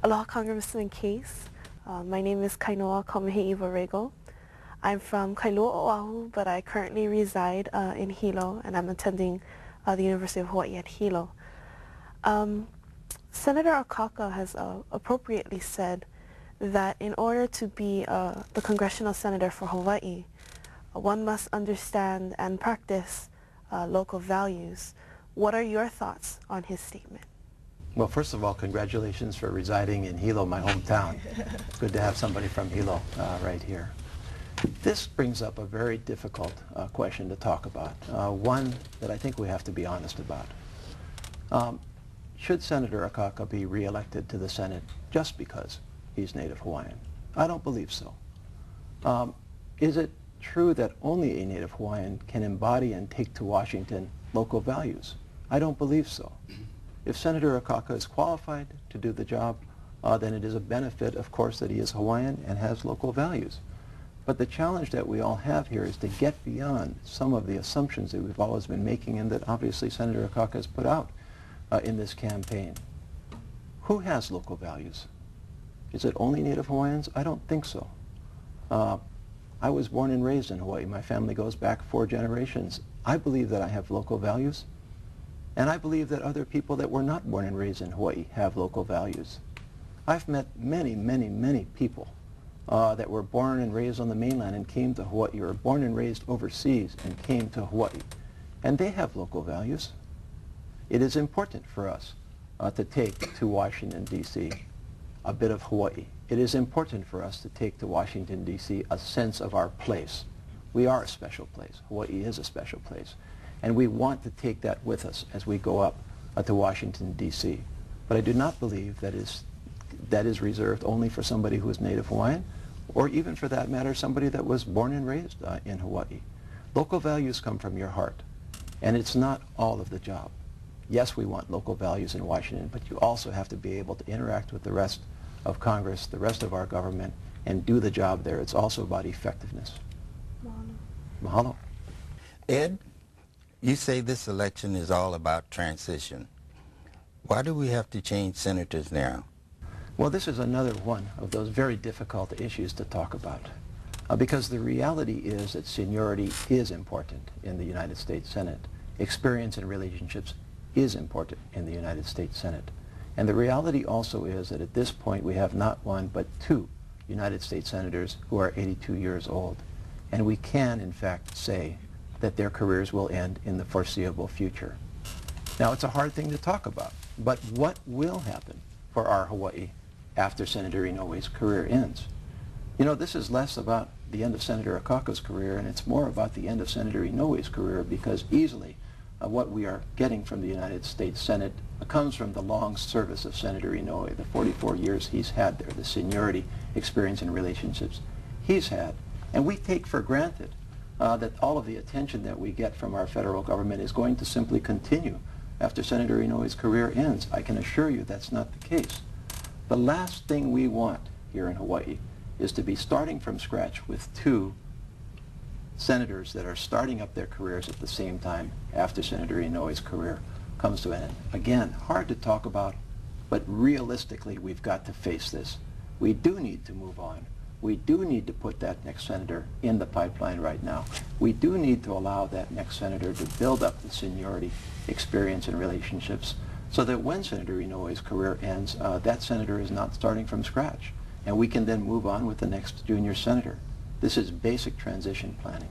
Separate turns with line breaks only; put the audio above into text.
Aloha Congressman Case. My name is Kainoa Kamehe'i Warego. I'm from Kailua, Oahu, but I currently reside in Hilo, and I'm attending the University of Hawaii at Hilo. Senator Akaka has appropriately said that in order to be the congressional senator for Hawaii, one must understand and practice local values. What are your thoughts on his statement?
Well, first of all, congratulations for residing in Hilo, my hometown. It's good to have somebody from Hilo right here. This brings up a very difficult question to talk about, one that I think we have to be honest about. Should Senator Akaka be reelected to the Senate just because he's Native Hawaiian? I don't believe so. Is it true that only a Native Hawaiian can embody and take to Washington local values? I don't believe so. If Senator Akaka is qualified to do the job, then it is a benefit, of course, that he is Hawaiian and has local values. But the challenge that we all have here is to get beyond some of the assumptions that we've always been making and that obviously Senator Akaka has put out in this campaign. Who has local values? Is it only Native Hawaiians? I don't think so. I was born and raised in Hawaii. My family goes back 4 generations. I believe that I have local values. And I believe that other people that were not born and raised in Hawaii have local values. I've met many, many, many people that were born and raised on the mainland and came to Hawaii, or born and raised overseas and came to Hawaii. And they have local values. It is important for us to take to Washington, D.C. a bit of Hawaii. It is important for us to take to Washington, D.C. a sense of our place. We are a special place. Hawaii is a special place. And we want to take that with us as we go up to Washington, D.C. But I do not believe that is reserved only for somebody who is Native Hawaiian, or even for that matter, somebody that was born and raised in Hawaii. Local values come from your heart, and it's not all of the job. Yes, we want local values in Washington, but you also have to be able to interact with the rest of Congress, the rest of our government, and do the job there. It's also about effectiveness. Mahalo. Mahalo.
Ed? You say this election is all about transition. Why do we have to change senators now?
Well, this is another one of those very difficult issues to talk about. Because the reality is that seniority is important in the United States Senate. Experience in relationships is important in the United States Senate. And the reality also is that at this point we have not one but 2 United States Senators who are 82 years old. And we can, in fact, say that their careers will end in the foreseeable future. Now, it's a hard thing to talk about, but what will happen for our Hawaii after Senator Inoue's career ends? You know, this is less about the end of Senator Akaka's career, and it's more about the end of Senator Inoue's career, because easily what we are getting from the United States Senate comes from the long service of Senator Inoue, the 44 years he's had there, the seniority, experience, and relationships he's had. And we take for granted that all of the attention that we get from our federal government is going to simply continue after Senator Inoue's career ends. I can assure you that's not the case. The last thing we want here in Hawaii is to be starting from scratch with 2 senators that are starting up their careers at the same time after Senator Inoue's career comes to an end. Again, hard to talk about, but realistically we've got to face this. We do need to move on. We do need to put that next senator in the pipeline right now. We do need to allow that next senator to build up the seniority, experience, and relationships so that when Senator Inoue's career ends, that senator is not starting from scratch. And we can then move on with the next junior senator. This is basic transition planning.